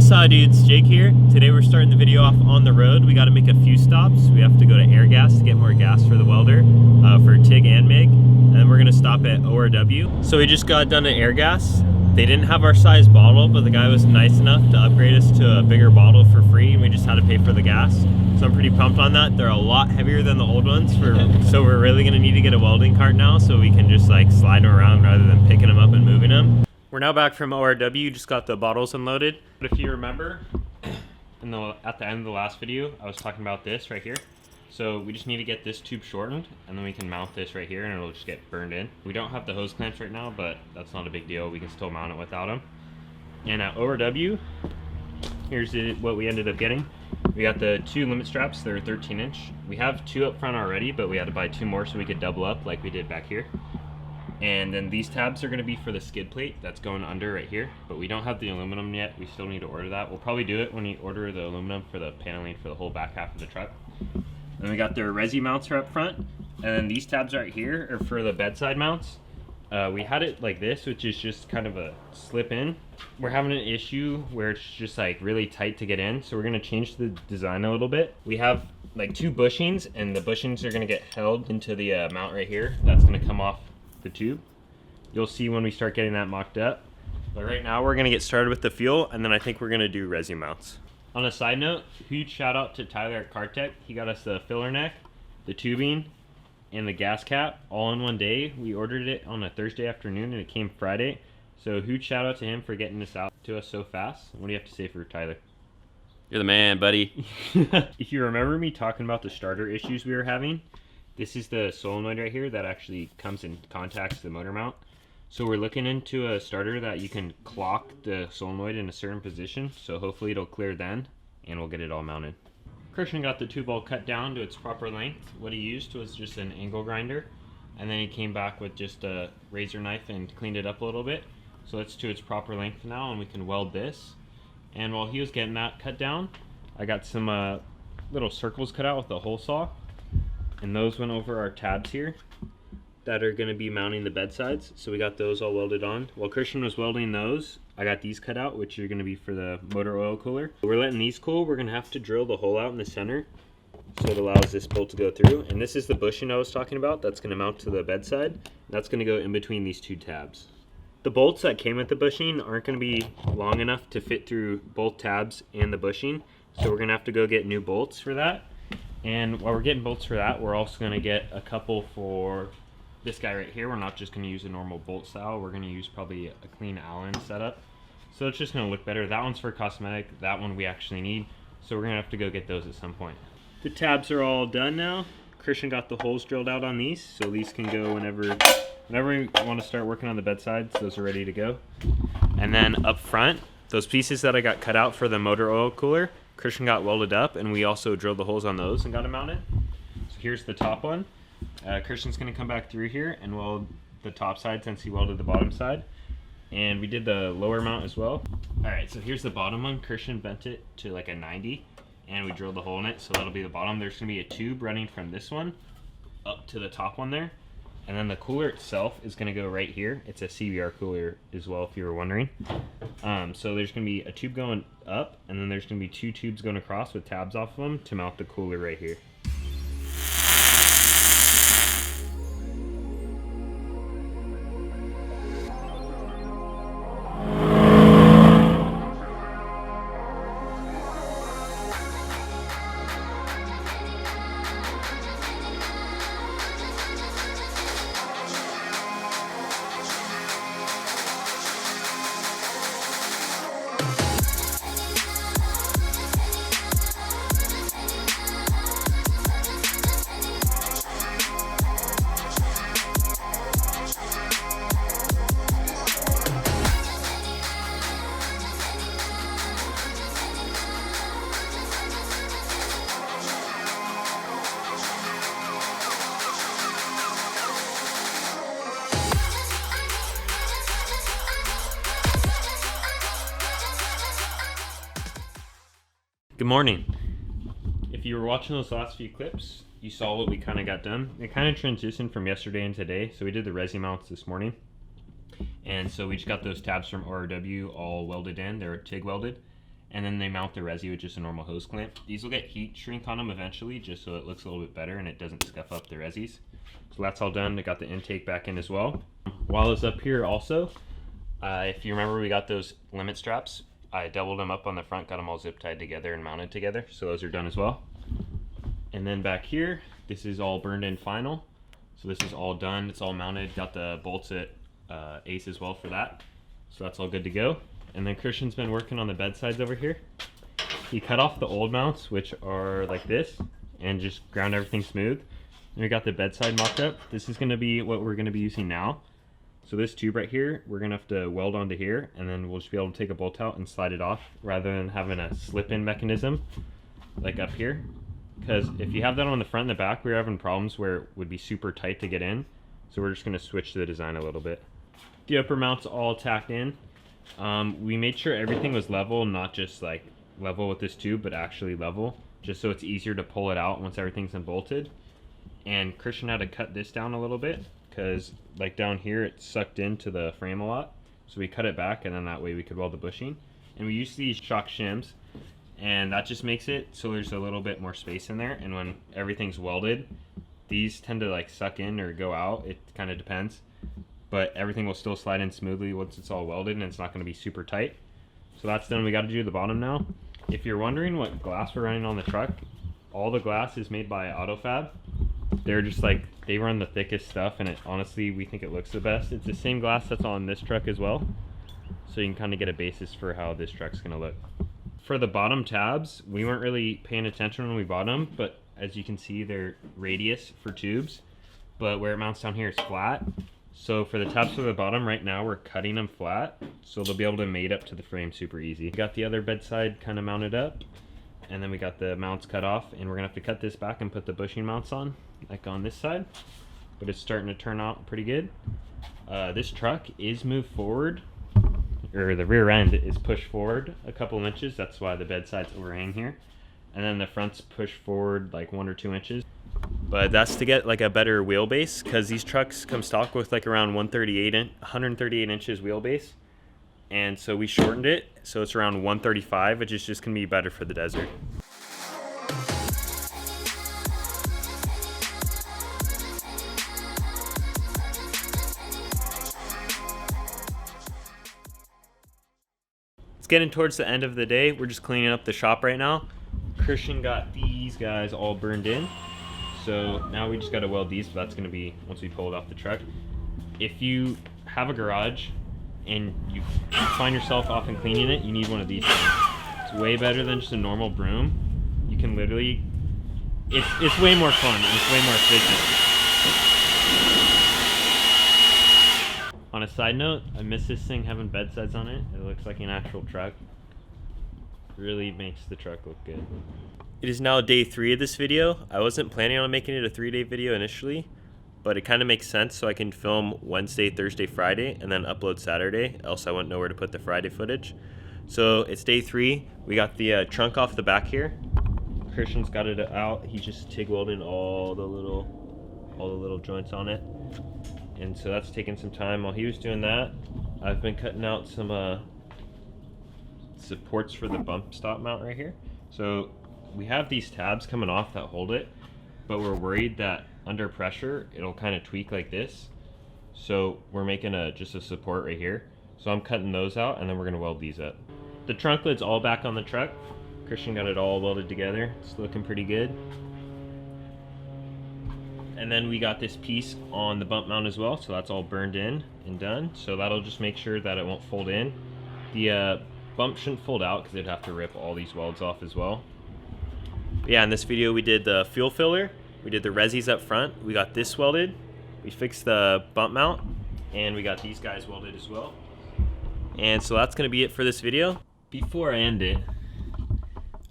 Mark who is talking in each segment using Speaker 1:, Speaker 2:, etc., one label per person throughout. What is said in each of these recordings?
Speaker 1: What's up, dudes? Jake here. Today we're starting the video off on the road. We got to make a few stops. We have to go to Air Gas to get more gas for the welder, for TIG and MIG, and then we're gonna stop at ORW. So we just got done at Air Gas. They didn't have our size bottle, but the guy was nice enough to upgrade us to a bigger bottle for free, and we just had to pay for the gas. So I'm pretty pumped on that. They're a lot heavier than the old ones, so we're really gonna need to get a welding cart now so we can just like slide them around rather than picking them up and moving them. We're now back from ORW, just got the bottles unloaded. But if you remember, at the end of the last video, I was talking about this right here. So we just need to get this tube shortened, and then we can mount this right here, and it'll just get burned in. We don't have the hose clamps right now, but that's not a big deal. We can still mount it without them. And at ORW, here's what we ended up getting. We got the two limit straps. They're 13-inch. We have two up front already, but we had to buy two more so we could double up like we did back here. And then these tabs are going to be for the skid plate that's going under right here, but we don't have the aluminum yet. We still need to order that. We'll probably do it when we order the aluminum for the paneling for the whole back half of the truck. Then we got their resi mounts are up front, and then these tabs right here are for the bedside mounts. We had it like this, which is just kind of a slip in. We're having an issue where it's just like really tight to get in, so we're going to change the design a little bit. We have like two bushings, and the bushings are going to get held into the mount right here. That's going to come off the tube. You'll see when we start getting that mocked up. But right now we're gonna get started with the fuel, and then I think we're gonna do resi mounts. On a side note, huge shout out to Tyler at CarTech. He got us the filler neck, the tubing, and the gas cap all in one day. We ordered it on a Thursday afternoon and it came Friday. So huge shout out to him for getting this out to us so fast. What do you have to say for Tyler?
Speaker 2: You're the man, buddy.
Speaker 1: If you remember me talking about the starter issues we were having, this is the solenoid right here that actually comes and contacts the motor mount. So we're looking into a starter that you can clock the solenoid in a certain position. So hopefully it'll clear then, and we'll get it all mounted. Christian got the tube all cut down to its proper length. What he used was just an angle grinder, and then he came back with just a razor knife and cleaned it up a little bit. So it's to its proper length now, and we can weld this. And while he was getting that cut down, I got some little circles cut out with the hole saw. And those went over our tabs here that are going to be mounting the bedsides. So we got those all welded on. While Christian was welding those, I got these cut out, which are going to be for the motor oil cooler. We're letting these cool. We're going to have to drill the hole out in the center so it allows this bolt to go through. And this is the bushing I was talking about. That's going to mount to the bedside. That's going to go in between these two tabs. The bolts that came with the bushing aren't going to be long enough to fit through both tabs and the bushing. So we're going to have to go get new bolts for that. And while we're getting bolts for that, we're also going to get a couple for this guy right here. We're not just going to use a normal bolt style. We're going to use probably a clean Allen setup. So it's just going to look better. That one's for cosmetic. That one we actually need. So we're going to have to go get those at some point. The tabs are all done now. Christian got the holes drilled out on these. So these can go whenever we want to start working on the bedsides. Those are ready to go. And then up front, those pieces that I got cut out for the motor oil cooler, Christian got welded up, and we also drilled the holes on those and got them mounted. So here's the top one. Christian's going to come back through here and weld the top side since he welded the bottom side. And we did the lower mount as well. Alright, so here's the bottom one. Christian bent it to like a 90, and we drilled the hole in it, so that'll be the bottom. There's going to be a tube running from this one up to the top one there. And then the cooler itself is going to go right here. It's a CBR cooler as well, if you were wondering. So there's going to be a tube going up, and then there's going to be two tubes going across with tabs off of them to mount the cooler right here. Good morning. If you were watching those last few clips, you saw what we kind of got done. It kind of transitioned from yesterday and today. So we did the resi mounts this morning. And so we just got those tabs from ORW all welded in. They're TIG welded. and then they mount the resi with just a normal hose clamp. These will get heat shrink on them eventually, just so it looks a little bit better and it doesn't scuff up the resis. So that's all done. I got the intake back in as well. While it's up here also, if you remember, we got those limit straps. I doubled them up on the front, got them all zip tied together and mounted together. So those are done as well. And then back here, this is all burned in final. So this is all done. It's all mounted. Got the bolts at Ace as well for that. So that's all good to go. And then Christian's been working on the bedsides over here. He cut off the old mounts, which are like this, and just ground everything smooth. And we got the bedside mocked up. This is gonna be what we're gonna be using now. So this tube right here, we're gonna have to weld onto here, and then we'll just be able to take a bolt out and slide it off rather than having a slip-in mechanism like up here. Because if you have that on the front and the back, we were having problems where it would be super tight to get in. So we're just gonna switch the design a little bit. The upper mount's all tacked in. We made sure everything was level, not just like level with this tube, but actually level, just so it's easier to pull it out once everything's unbolted. And Christian had to cut this down a little bit because like down here it sucked into the frame a lot. So we cut it back, and then that way we could weld the bushing. And we used these shock shims, and that just makes it so there's a little bit more space in there. And when everything's welded, these tend to like suck in or go out. It kind of depends. But everything will still slide in smoothly once it's all welded, and it's not going to be super tight. So that's done. We got to do the bottom now. If you're wondering what glass we're running on the truck, all the glass is made by AutoFab. They're just like, they run the thickest stuff, and it honestly, we think it looks the best. It's the same glass that's on this truck as well, so you can kind of get a basis for how this truck's going to look. For the bottom tabs, we weren't really paying attention when we bought them, but as you can see, they're radius for tubes, but where it mounts down here is flat. So for the tabs for the bottom, right now we're cutting them flat, so they'll be able to mate up to the frame super easy. We got the other bedside kind of mounted up, and then we got the mounts cut off, and we're gonna have to cut this back and put the bushing mounts on, like on this side, but it's starting to turn out pretty good. This truck is moved forward, or the rear end is pushed forward a couple of inches. That's why the bedside's overhang here, and then the front's pushed forward like 1 or 2 inches. But that's to get like a better wheelbase, because these trucks come stock with like around 138 inches wheelbase, and so we shortened it so it's around 135, which is just gonna be better for the desert. It's getting towards the end of the day. We're just cleaning up the shop right now. Christian got these guys all burned in. So now we just got to weld these, but that's going to be once we pull it off the truck. If you have a garage and you find yourself often cleaning it, you need one of these things. It's way better than just a normal broom. You can literally, it's way more fun and it's way more efficient. On a side note, I miss this thing having bedsides on it. It looks like an actual truck. Really makes the truck look good. It is now day 3 of this video. I wasn't planning on making it a 3-day video initially, but it kind of makes sense so I can film Wednesday, Thursday, Friday, and then upload Saturday, else I wouldn't know where to put the Friday footage. So it's day 3. We got the trunk off the back here. Christian's got it out. He just TIG welded all the little joints on it. And so that's taking some time. While he was doing that, I've been cutting out some supports for the bump stop mount right here. So we have these tabs coming off that hold it, but we're worried that under pressure it'll kind of tweak like this. So we're making just a support right here. So I'm cutting those out, and then we're gonna weld these up. The trunk lid's all back on the truck. Christian got it all welded together. It's looking pretty good. And then we got this piece on the bump mount as well, so that's all burned in and done. So that'll just make sure that it won't fold in. The bump shouldn't fold out because it'd have to rip all these welds off as well. But yeah, in this video we did the fuel filler, we did the resis up front, we got this welded, we fixed the bump mount, and we got these guys welded as well. And so that's going to be it for this video. Before I end it,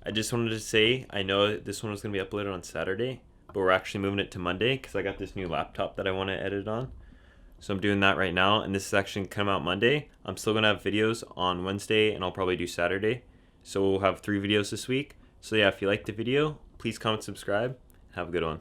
Speaker 1: I just wanted to say, I know this one was going to be uploaded on Saturday, but we're actually moving it to Monday because I got this new laptop that I want to edit on. So I'm doing that right now, and this is actually going to come out Monday. I'm still going to have videos on Wednesday, and I'll probably do Saturday. So we'll have 3 videos this week. So yeah, if you liked the video, please comment, subscribe. Have a good one.